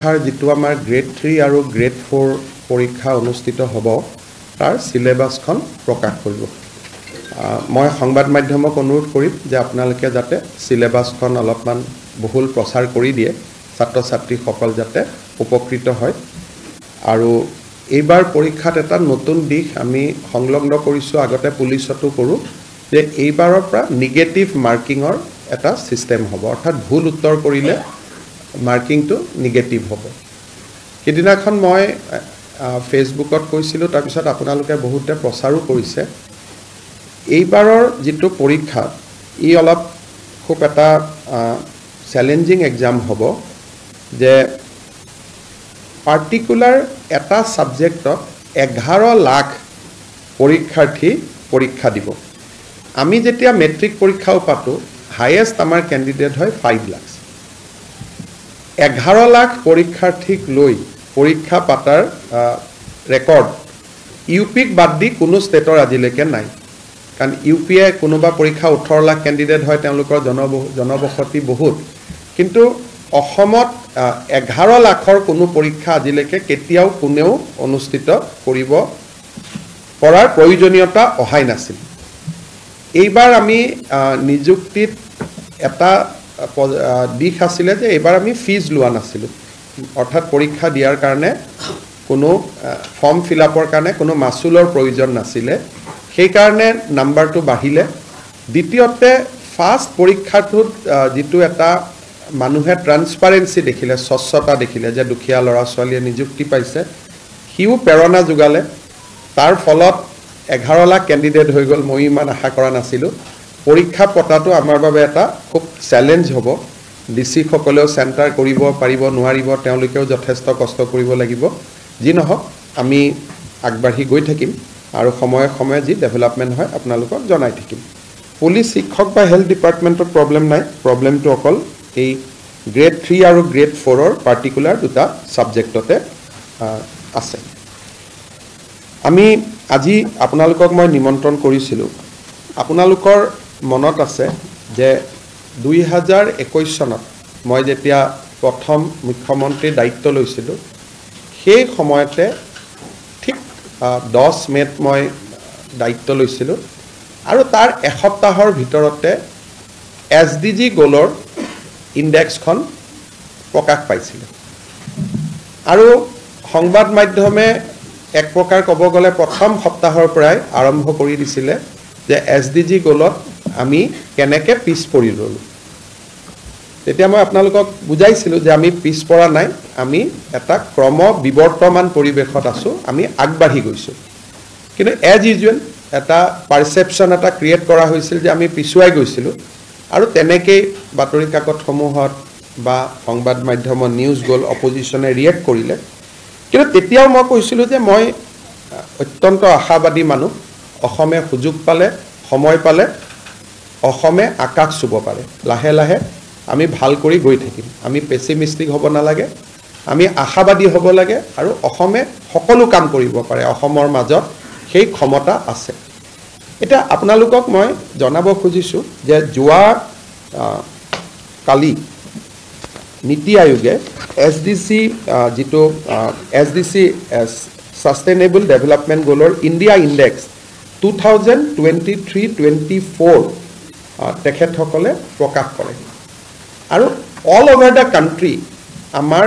যিটো আমাৰ গ্ৰেড 3 আৰু গ্ৰেড 4 পৰীক্ষা অনুষ্ঠিত হ'ব তাৰ সিলেবাসখন প্ৰকাশ কৰিব মই সংবাদ মাধ্যমক অনুৰোধ কৰিম যে আপোনালোকে যাতে সিলেবাসখন অলপমান বহুল প্ৰচাৰ কৰি দিয়ে ছাত্ৰ ছাত্ৰীসকল যাতে উপকৃত হয় আৰু এইবাৰ পৰীক্ষাত এটা নতুন দিশ আমি সংলগ্ন কৰিছো আগতে পুলিচতো কৰো যে এইবাৰৰ পৰা নেগেটিভ মাৰ্কিংৰ এটা সিস্টেম হ'ব অৰ্থাৎ ভুল উত্তৰ কৰিলে মাৰ্কিং টু নেগেটিভ হ'ব কিদিনাখন মই ফেসবুকত কৈছিলো তাৰ পিছত আপোনালোকে বহুতে প্ৰচাৰো কৰিছে এইবাৰৰ যেটো পৰীক্ষা ই অলপ খুব এটা চ্যালেঞ্জিং এক্সাম হ'ব যে পাৰ্টিকুলাৰ এটা সাবজেক্টত 11 লাখ পৰীক্ষাৰ্থী পৰীক্ষা দিব আমি যেতিয়া মেট্ৰিক পৰীক্ষাও পাতো হাইয়েস্ট আমাৰ ক্যান্ডিডেট হয় 5 লাখ 11 লাখ পৰীক্ষাৰ্থীক লৈ পৰীক্ষা পাতাৰ ৰেকৰ্ড ইউপিক বাদ দি কোনো ষ্টেটৰ আজিলৈকে নাই কাৰণ ইউপিয়ে কোনোবা পৰীক্ষা 18 লাখ ক্যান্ডিডেট হয় তেওঁলোকৰ জনবসতি বহুত কিন্তু অসমত 11 লাখৰ কোনো পৰীক্ষা আজিলৈকে কেতিয়াও কোনেও অনুষ্ঠিত কৰিব পৰাৰ প্ৰয়োজনীয়তা অহাই নাছিল এইবাৰ আমি নিযুক্তিত এটা দিশ আছিল যে এবাৰ আমি ফিজ লোৱা নাছিল অৰ্থাৎ পৰীক্ষা দিয়াৰ কাৰণে কোনো ফৰ্ম ফিল আপৰ কাৰণে কোনো মাসুলৰ প্ৰয়োজন নাছিল সেই কাৰণে নাম্বাৰটো বাঢ়িলে দ্বিতীয়তে ফাৰ্স্ট পৰীক্ষাটোত যেটো এটা মানুহে ট্ৰান্সপাৰেন্সি দেখিলে স্বচ্ছতা দেখিলে যে দুখীয়া লৰা ছোৱালীয়ে নিযুক্তি পাইছে হিউ প্ৰেৰণা যোগালে তাৰ ফলত 11 লাখ ক্যান্ডিডেট হৈ গল মই ইমান আশা কৰা নাছিলো পৰীক্ষা পতাটো আমাৰ বাবে এটা খুব চ্যালেঞ্জ হ'ব ডিসি সকলেও সেন্টাৰ কৰিব পাৰিব নোৱাৰিব তেওঁলোকেও যথেষ্ট কষ্ট কৰিব লাগিব যি নহওক আমি আগবাঢ়ি গৈ থাকিম আৰু সময়ে সময়ে যি ডেভেলপমেন্ট হয় আপোনালোকক জনাই থাকিম পুলিচ শিক্ষক বা হেলথ ডিপাৰ্টমেন্টৰ প্ৰবলেম নাই প্ৰবলেমটো অকল এই গ্ৰেড 3 আৰু গ্ৰেড 4 ৰ পাৰ্টিকুলাৰ দুটা সাবজেক্টতে আছে আমি আজি আপোনালোকক মই নিমন্ত্ৰণ কৰিছিলো আপোনালোকৰ মনত আছে যে 2021 চনত মই যেতিয়া প্ৰথম মুখ্যমন্ত্ৰীৰ দায়িত্ব লৈছিলো সেই সময়তে ঠিক 10 মেত মই দায়িত্ব লৈছিলো আৰু তাৰ এসপ্তাহৰ ভিতৰতে এসডিজি গোলৰ ইনডেক্সখন প্ৰকাশ পাইছিল আৰু সংবাদ মাধ্যমে এক প্ৰকাৰ ক'ব গলে প্ৰথম সপ্তাহৰ পৰাই আৰম্ভ কৰি দিছিলে যে এসডিজি গোলত আমি কেনেকে পিছ পৰি ৰলো তেতিয়া মই আপোনালোকক বুজাইছিলো যে আমি পিছ পৰা নাই আমি এটা ক্ৰম বিৱৰ্তমান পৰিবেশত আছো আমি আগবাঢ়ি গৈছো কিন্তু এজ ইউজুৱেল এটা পাৰসেপশন এটা ক্ৰিয়েট কৰা হৈছিল যে আমি পিছুৱাই গৈছিলো আৰু তেনেকে বাতৰি কাকত সমূহত বা সংবাদ মাধ্যমৰ নিউজ গল অপজিশনে ৰিয়েক্ট কৰিলে কিন্তু তেতিয়াও মই কৈছিলো যে মই অত্যন্ত আশাবাদী মানুহ অসমে সুযোগ পালে সময় পালে অসমে আকাশ চুব পাৰে লাহে লাহে আমি ভাল কৰি গৈ থাকিম আমি পেছিমিষ্টিক হ'ব নালাগে আমি আশাবাদী হ'ব লাগে আৰু অসমে সকলো কাম কৰিব পাৰে অসমৰ মাজত সেই ক্ষমতা আছে এটা আপোনালোকক মই জনাব খুজিছো যে যোৱা কালি নীতি আয়োগে এসডিসি যেটো এসডিসি সাস্টেইনেবল ডেভেলপমেন্ট গোলৰ ইন্ডিয়া ইনডেক্স 2023-24 তেখেতসকলে প্ৰকাশ কৰে আৰু অল ওভাৰ দা কান্ট্ৰি আমাৰ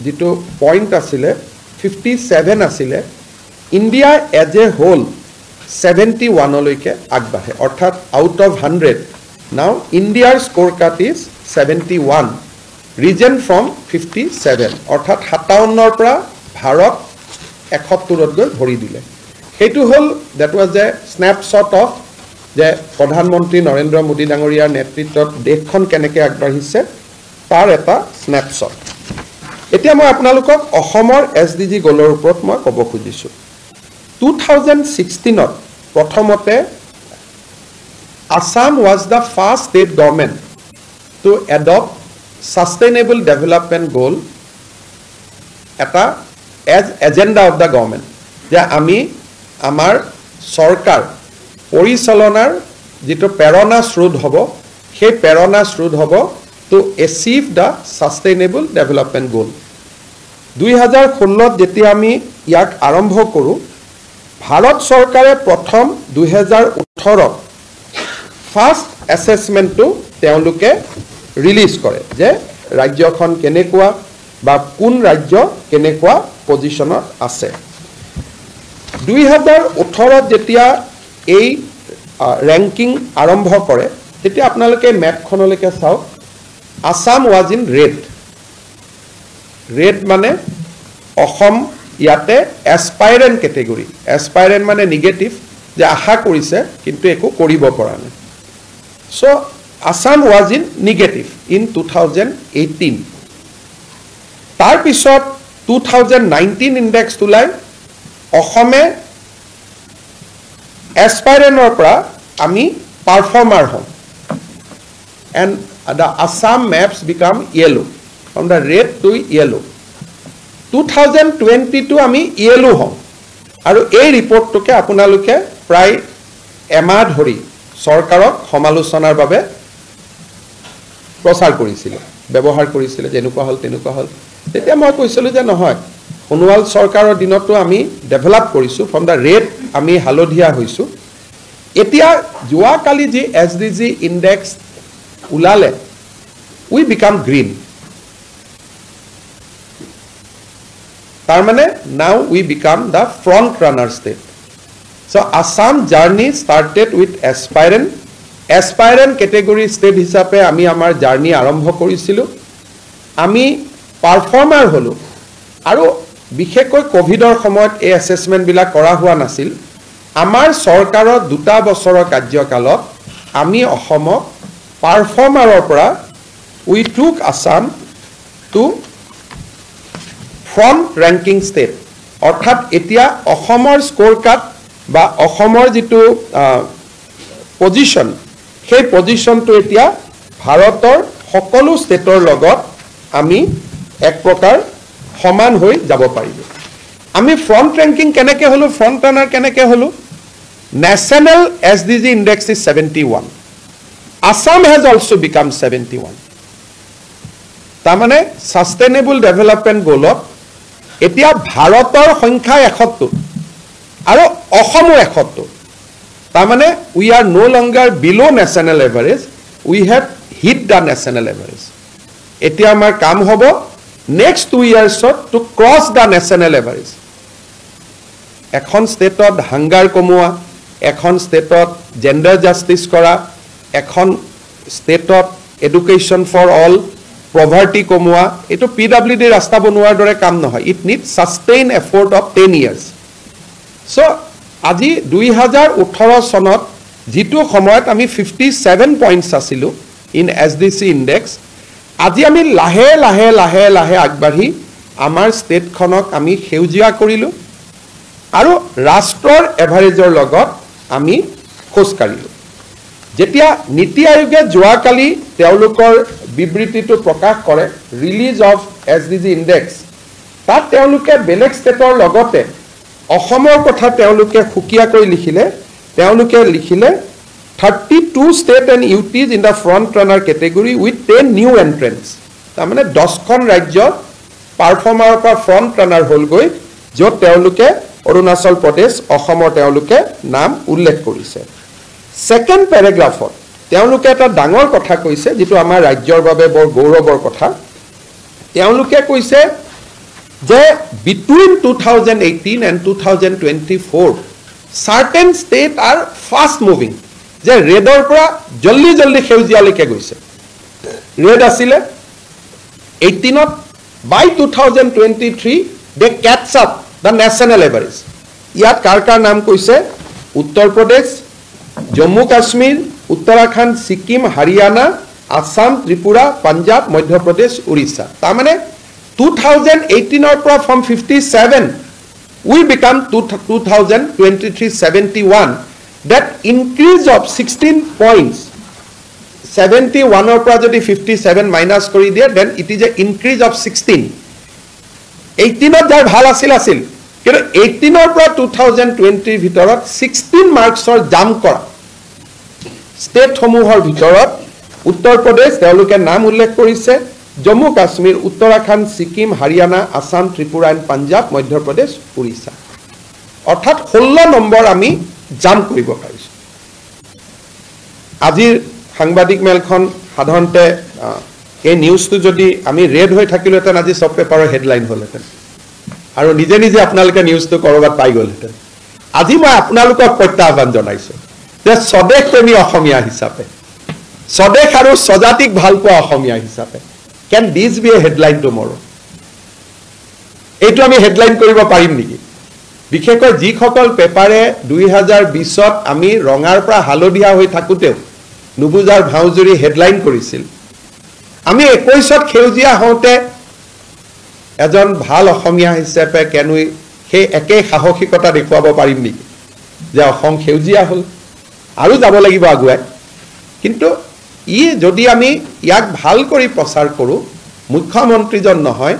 যেটো পইণ্ট আছিল 57 আছিল ইন্ডিয়া এজ এ হোল 71 লৈকে আগবাঢ়ে অৰ্থাৎ আউট অফ 100 নাও ইণ্ডিয়াৰ score card is 71 reason from 57 অৰ্থাৎ 57ৰ পৰা ভাৰত 71ত গৈ ভৰি দিলে হেতু হল দ্যাট ওয়াজ এ স্ন্যাপশ্বট অফ যে প্ৰধানমন্ত্ৰী নৰেন্দ্ৰ মোদী ডাঙৰীয়াৰ নেতৃত্বত দেশখন কেনেকৈ আগবাঢ়িছে তাৰ এটা স্ন্যাপশ্বট এতিয়া মই আপোনালোকক অসমৰ এসডিজি গোলৰ ওপৰত মই ক'ব খুজিছো 2016 ত প্ৰথমতে Assam was the first state government to adopt sustainable development goal eta as agenda of the government যে আমি আমাৰ সৰকাৰ পৰিচালনাৰ যেটো প্ৰেৰণা স্ৰোত হ'ব সেই প্ৰেৰণা স্ৰোত হ'ব to achieve the sustainable development goal 2016 যেতিয়া আমি ইয়াক আৰম্ভ কৰোঁ ভাৰত চৰকাৰে প্ৰথম 2018 ফাৰ্ষ্ট এছেছমেণ্টটো তেওঁলোকে ৰিলিজ কৰে যে ৰাজ্যখন কেনেকুৱা বা কোন ৰাজ্য কেনেকুৱা পজিশ্যনত আছে 2018 যেতিয়া এই ৰেংকিং আৰম্ভ কৰে তেতিয়া আপোনালোকে মেপখনলৈকে চাওক আসাম ওয়াজ ইন ৰেড মানে অসম ইয়াতে এসপাইৰেন্ট ক্যাটেগৰি এসপাইৰেন্ট মানে নিগেটিভ যে আশা কৰিছে কিন্তু একো কৰিব পৰা নাই so Assam was in negative in 2018 তাৰ পিছত 2019 ইনডেক্স তুলাই অসমে এসপাইৰেন্টৰ পৰা আমি পাৰফৰ্মাৰ হম and the Assam maps become yellow from the red to yellow 2022 আমি yellow হম আৰু এই ৰিপৰ্টটোকে আপোনালোকে প্ৰায় এমাহ ধৰি সৰকাৰক সমালোচনাৰ বাবে প্ৰচাৰ কৰিছিল ব্যৱহাৰ কৰিছিল যেনেকুৱা হল তেনেকুৱা হল তেতিয়া মই কৈছিল যে নহয় সোণোৱাল সৰকাৰৰ দিনতো আমি ডেভেলপ কৰিছো from the red আমি হালধীয়া হৈছো এতিয়া যোৱা কালি যি SDG index ulale we become green tarmane now we become the front runner state so Assam journey started with aspirant category state hisabe ami amar journey arambho korisilu ami performer holu aru bikhekoi covid or samoyat ei assessment bila kora hua nasil amar sarkaror duta bosoror karyakalot ami ohomok performer opera we took Assam to front ranking state অর্থাৎ এতিয়া অসমৰ score card বা অসমৰ যেটো position সেই পজিশনটো এতিয়া ভাৰতৰ সকলো ষ্টেটৰ লগত আমি এক প্ৰকাৰ সমান হৈ যাব পাৰিব আমি ফ্ৰন্ট ৰেংকিং কেনেকৈ হলো ফ্ৰন্ট ৰানাৰ কেনেকৈ হলো national SDG index is 71 Assam has also become 71. Tamane sustainable development goal etia bharator সংখ্যা 71 aru Assam 71. Tamane we are no longer below national average, we have hit the national average. Etia amar kaam hobo next 2 years to cross the national average. Ekhon state of hunger komoa, ekhon state of gender justice kora এখন স্টেটত education for all poverty কমোৱা এটো PWD ৰাস্তা বনোৱাৰ দৰে কাম নহয় it need sustain effort of 10 years so আজি 2018 সনত যেটো সময়ত আমি 57 পইণ্টছ আছিলো ইন SDC ইনডেক্স আজি আমি লাহে লাহে লাহে লাহে আগবাঢ়ি আমাৰ ষ্টেটখনক আমি সেউজিয়া কৰিলো আৰু ৰাষ্ট্ৰৰ এভাৰেজৰ লগত আমি খোজ কাঢ়িলো যেতিয়া নীতি আয়োগে যোৱাকালি তেওঁলোকৰ বিবৃতিটো প্ৰকাশ কৰে ৰিলিজ অফ SDG ইনডেক্স তাত তেওঁলোকে বেলেগ ষ্টেটৰ লগতে অসমৰ কথা তেওঁলোকে খুকিয়া কৰি লিখিলে তেওঁলোকে লিখিলে 32 state and UTs in the front runner category with 10 new entrants তাৰমানে 10খন ৰাজ্য পাৰফৰ্মাৰৰ পৰা ফ্ৰন্ট ৰানাৰ হ'ল গৈ য'ত তেওঁলোকে অৰুণাচল প্ৰদেশ অসমৰ তেওঁলোকে নাম উল্লেখ কৰিছে Second paragraph তেওঁলোকে এটা ডাঙৰ কথা কৈছে যেটো আমাৰ ৰাজ্যৰ বাবে বৰ গৌৰৱৰ কথা তেওঁলোকে কৈছে যে between 2018 and 2024 certain state are fast moving যে ৰেডৰ পৰা জল্দি জল্দি সেউজিয়ালৈকে গৈছে ৰেড আছিল 18ত by 2023 they catch up the national average ইয়াত কাৰ নাম কৈছে Uttar Pradesh Jammu Kashmir, Uttarakhand, Sikkim, Haryana, Assam, Tripura, Punjab, Madhya Pradesh, Orissa. Tamane 2018 or from 57 we become 2023 71 that increase of 16 points 71 or jodi 57 minus kori dia then it is a increase of 16 18 jar bhal asil কিন্তু 18 পৰা 2020 ভিতৰত 16 মাৰ্কছৰ জাম কৰা state সমূহৰ ভিতৰত উত্তৰ প্ৰদেশ তেওঁলোকে নাম উল্লেখ কৰিছে জম্মু কাশ্মীৰ উত্তৰাখণ্ড ছিকিম হাৰিয়ানা আসাম ত্ৰিপুৰা এণ্ড পাঞ্জাৱ মধ্যপ্ৰদেশ উৰিষ্যা অৰ্থাৎ 16 নম্বৰ আমি জাম্প কৰিব পাৰিছোঁ আজিৰ সাংবাদিক মেলখন সাধাৰণতে এই নিউজটো যদি আমি ৰেড হৈ থাকিলেহেঁতেন আজি সব পেপাৰৰ হেডলাইন হ'লহেঁতেন আৰু নিজে নিজে আপোনালোকে নিউজটো কৰবাত পাই গ'লহেঁতেন আজি মই আপোনালোকক প্ৰত্যাহ্বান জনাইছোঁ যে স্বদেশ প্ৰেমী অসমীয়া হিচাপে স্বদেশ আৰু স্বজাতিক ভাল পোৱা অসমীয়া হিচাপে can this be a headline tomorrow এইটো আমি হেডলাইন কৰিব পাৰিম নেকি বিশেষকৈ যিসকল পেপাৰে 2020ত আমি ৰঙাৰ পৰা হালধীয়া হৈ থাকোতেও নুবুজাৰ ভাউজুৰি হেডলাইন কৰিছিল আমি 21ত খেউজিয়া হওঁতে এজন ভাল অসমীয়া হিচাপে কেনুই সেই একে সাহসিকতা দেখুৱাব পাৰিম নেকি যে অসম খেউজিয়া হ'ল আৰু যাব লাগিব আগুৱাই কিন্তু ই যদি আমি ইয়াক ভাল কৰি প্ৰচাৰ কৰো মুখ্যমন্ত্ৰীজন নহয়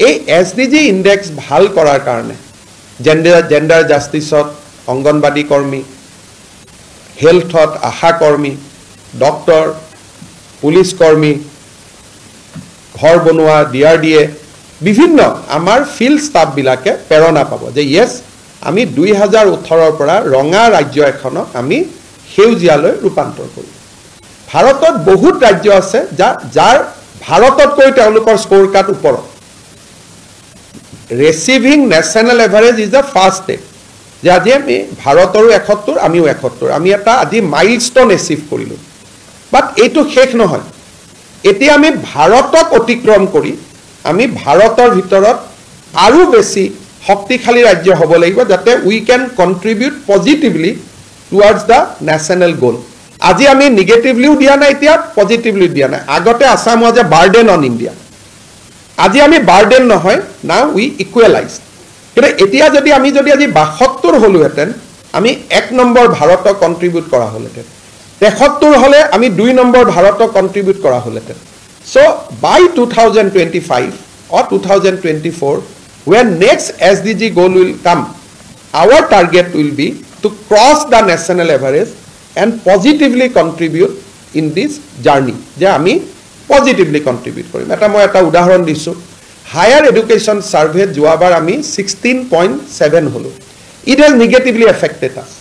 এই এসডিজি ইনডেক্স ভাল কৰাৰ কাৰণে জেন্ডাৰ জাস্টিসত অঙ্গনবাদী কৰ্মী হেলথত আশা কৰ্মী ডক্টৰ পুলিচ কৰ্মী ঘৰ বনোৱা ডিআৰডিএ বিভিন্ন আমাৰ ফিল্ড ষ্টাফ বিলাকে প্ৰেৰণা পাব যে ইয়েস আমি 2018 পৰা ৰঙা ৰাজ্য এখনক আমি সেউজিয়ালৈ ৰূপান্তৰ কৰিম ভাৰতত বহুত ৰাজ্য আছে যাৰ ভাৰততকৈ তেওঁলোকৰ স্কোৰ কাৰ্ড ওপৰত receiving national average is the first step যে আজি আমি ভাৰতৰো 71 আমিও 71 আমি এটা আজি মাইলস্টোন এচিভ কৰিলো বাট এইটো শেষ নহয় এতিয়া আমি ভাৰতক অতিক্ৰম কৰি আমি ভাৰতৰ ভিতৰত আৰু বেছি শক্তিশালী ৰাজ্য হ'ব লাগিব যাতে we can contribute positively towards the national goal আজি আমি নেগেটিভলিও দিয়া নাই এতিয়া পজিটিভলি দিয়া নাই আগতে আসাম ওয়াজ এ বাৰ্ডেন অন ইন্ডিয়া আজি আমি বাৰ্ডেন নহয় নাও উই ইকুৱেলাইজ কিন্তু এতিয়া যদি আমি আজি 72 হলোহেতেন আমি 1 নম্বৰ ভাৰতক কন্ট্ৰিবিউট কৰা হলহেতেন 73 হলে আমি 2 নম্বৰ ভাৰতক কন্ট্ৰিবিউট কৰা হলহেতেন so by 2025 or 2024 when next SDG goal will come our target will be to cross the national average and positively contribute in this journey je ami positively contribute korim eta moi eta udahoron disu higher education survey joabar ami 16.7 holo it has negatively affected us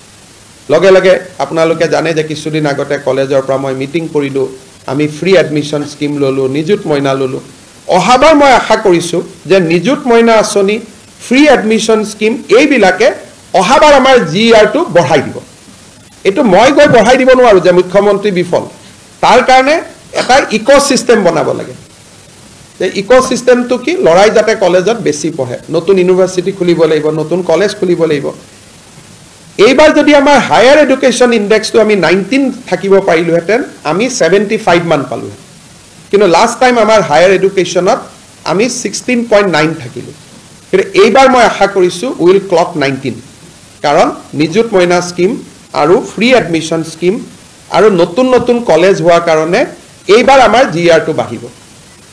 lage lage apnaloke jane je kisudin agote collegeor pra moi meeting korilu ami free admission scheme lolu nijut moina lolu ohabar moi asha korisu je nijut moina asoni free admission scheme ei bilake ohabar amar GR to बढ़ाई দিব এটো মই গৈ বঢ়াই দিব নোৱাৰো যে মুখ্যমন্ত্ৰী বিফল তাৰ কাৰণে এটা ইকোসিস্টেম বনাব লাগে যে ইকোসিস্টেমটো কি লৰাই যাতে কলেজত বেছি পঢ়ে নতুন ইউনিভাৰ্সিটি খুলিব লাগিব নতুন কলেজ খুলিব লাগিব এইবাৰ যদি আমাৰ হায়াৰ এডুকেশন ইনডেক্সটো আমি 19 থাকিব পাৰিলোহেতেন আমি 75 মান পালো কিন্তু লাষ্ট টাইম আমাৰ হায়াৰ এডুকেশনত আমি 16.9 থাকিলো কিন্তু এইবাৰ মই আশা কৰিছো উইল ক্লক 19 কাৰণ নিযুত মইনা স্কিম আৰু ফ্ৰী এডমিশন স্কিম আৰু নতুন নতুন কলেজ হোৱাৰ কাৰণে এইবাৰ আমাৰ জিআৰ টো বাঢ়িব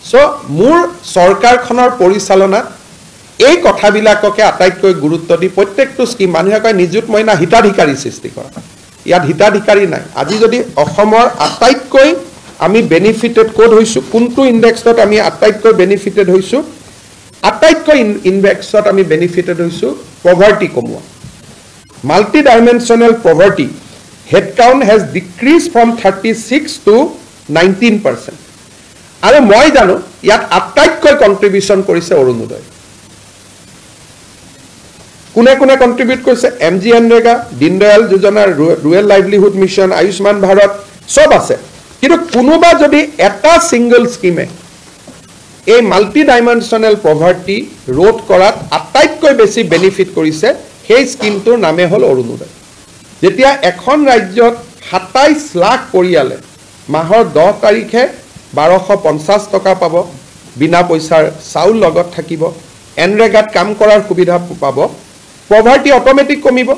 সো মোৰ সৰকাৰখনৰ পৰিচালনা এই কথাবিলাককে আটাইতকৈ গুৰুত্ব দি প্ৰত্যেকটো স্কিম মানুহে কয় নিযুত মইনা হিতাধিকাৰী সৃষ্টি কৰা ইয়াত হিতাধিকাৰী নাই আজি যদি অসমৰ আটাইতকৈ আমি বেনিফিটেড কোড হৈছো কোনটো ইনডেক্সত আমি আটাইতকৈ বেনিফিটেড হৈছো আটাইতকৈ ইনডেক্সত আমি বেনিফিটেড হৈছো পভাৰ্টি কমোৱা multi-dimensional poverty head count has decreased from 36 to 19% আৰু মই জানো ইয়াত আটাইতকৈ কন্ট্ৰিবিউশন কৰিছে অৰুণোদয় কোনে কোনে কন্ট্ৰিবিউট কৰিছে MG NREGA Deendayal Yojana rural livelihood mission Ayushman Bharat সব আছে কিন্তু কোনোবা যদি এটা সিঙ্গল স্কিমে এই মাল্টি-ডাইমেনশনাল পভাৰ্টি ৰোধ কৰাত আটাইতকৈ বেছি বেনিফিট কৰিছে সেই স্কিমটোৰ নামে হল অৰুণোদয় যেতিয়া এখন ৰাজ্যত 27 লাখ পৰিয়ালে মাহৰ 10 তাৰিখে 1250 টকা পাব বিনা পইচাৰ চাউল লগত থাকিব এনৰেগাত কাম কৰাৰ সুবিধা পাব পভাৰ্টি অটোমেটিক কমিব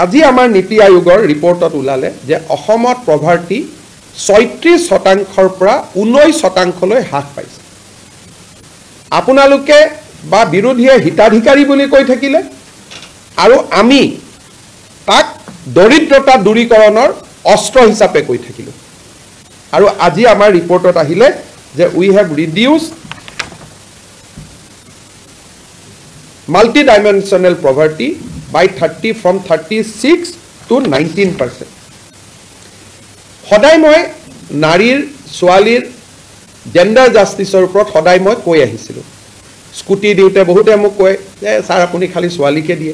আজি আমাৰ নীতি আয়োগৰ ৰিপৰ্টত উলালে যে অসমত পভাৰ্টি 36% পৰা 19% লৈ হ্ৰাস পাইছে আপোনালোকে বা বিৰোধীয়ে হিতাধিকাৰী বুলি কৈ থাকিলে আৰু আমি তাক দৰিদ্ৰতা দূৰীকৰণৰ অস্ত্ৰ হিচাপে কৈ থাকিলো আৰু আজি আমাৰ ৰিপৰ্টত আহিলে যে we have reduce multi-dimensional poverty by 30 from 36 to 19%. সদায় মই নাৰীৰ ছোৱালীৰ জেন্ডাৰ জাষ্টিছৰ ওপৰত সদায় মই কৈ আহিছিলোঁ স্কুটি দিওঁতে বহুতে মোক কয় যে ছাৰ আপুনি খালি ছোৱালীকে দিয়ে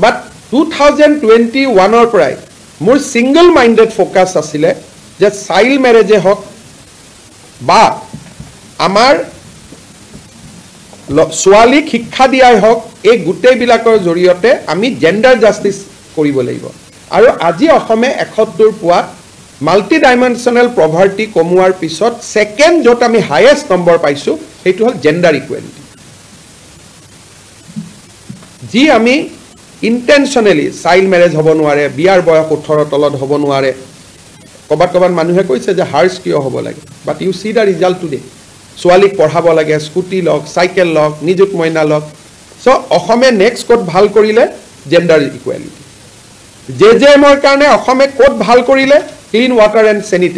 বাট 2021 পৰাই মোৰ ছিংগল মাইণ্ডেড ফ'কাছ আছিলে যে চাইল্ড মেৰেজে হওক বা আমাৰ ছোৱালীক শিক্ষা দিয়াই হওক এই গোটেইবিলাকৰ জৰিয়তে আমি জেন্ডাৰ জাষ্টিছ কৰিব লাগিব আৰু আজি অসমে 71 পোৱাত মাল্টি ডাইমেনশ্যনেল পভাৰ্টি কমোৱাৰ পিছত ছেকেণ্ড য'ত আমি হায়েষ্ট নম্বৰ পাইছোঁ সেইটো হ'ল জেন্ডাৰ ইকুৱেলিটি যি আমি ইণ্টেনশ্যনেলি চাইল্ড মেৰেজ হ'ব নোৱাৰে বিয়াৰ বয়স 18 তলত হ'ব নোৱাৰে ক'ৰবাত মানুহে কৈছে যে হাৰ্চ কিয় হ'ব লাগে but you see the result today ছোৱালীক পঢ়াব লাগে স্কুটি লওক চাইকেল লওক নিযুত মইনা লওক চ' অসমে নেক্সট ক'ত ভাল কৰিলে জেন্ডাৰ ইকুৱেলিটি জে জে এমৰ কাৰণে অসমে ক'ত ভাল কৰিলে ক্লিন ৱাটাৰ এণ্ড চেনিটেৰী